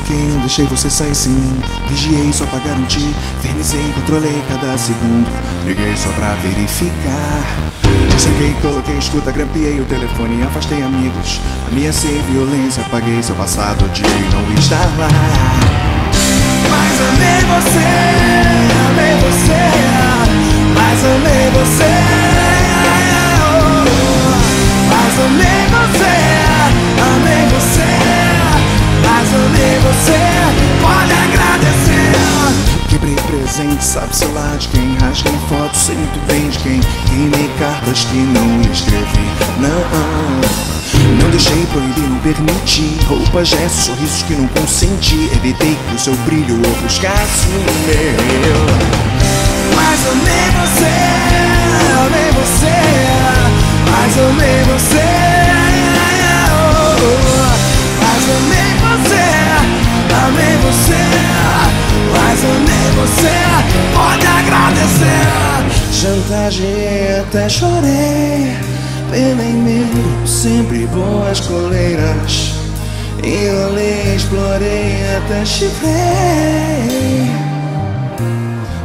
bloqueei, não deixei você sair sem mim. Vigiei só pra garantir, infernizei, controlei cada segundo. Liguei só pra verificar. Cheguei, coloquei escuta, grampeei o telefone, afastei amigos. Ameacei violência, apaguei seu passado, odiei não estar lá. Mas amei você, amei você, mas amei você, mas amei você, amei você, mas amei você, pode agradecer. Quebrei presente, sabe-se lá de quem. Rasguei fotos, sei muito bem de quem. Queimei cartas que não escrevi, não deixei, proibi, não permiti. Roupas, gestos, sorrisos que não consenti. Evitei que o seu brilho ofuscasse o meu. Mas amei você, amei você, mas amei você, mas amei você, amei você, mas amei você, pode agradecer. Chantageei, até chorei, penei medo, sempre boas coleiras. Enrolei, explorei, até chifrei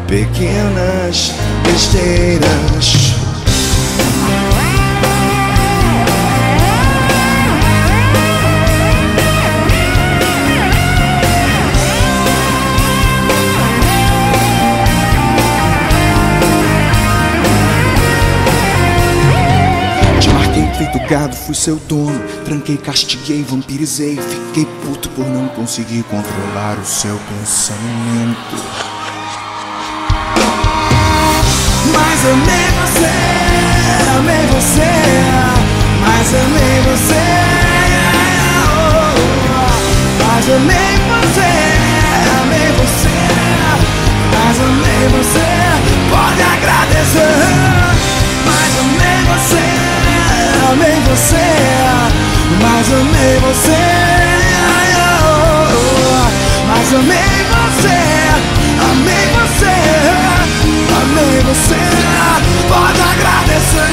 pequenas besteiras. Feito gado, fui seu dono. Tranquei, castiguei, vampirizei. Fiquei puto por não conseguir controlar o seu pensamento. Mas amei você, amei você, mas amei você, mas amei você, amei você, mas amei você, pode agradecer. Mas amei você, amei você, mas amei você, mas amei você, amei você, amei você, pode agradecer.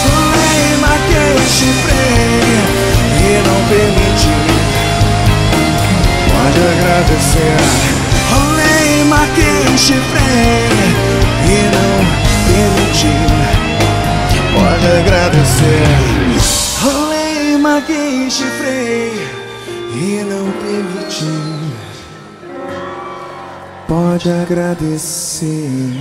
Rolei, marquei, chifrei e não permiti, pode agradecer. Rolei, marquei, chifrei e não permiti, pode agradecer. Rolei, marquei, chifrei e não permiti, pode agradecer.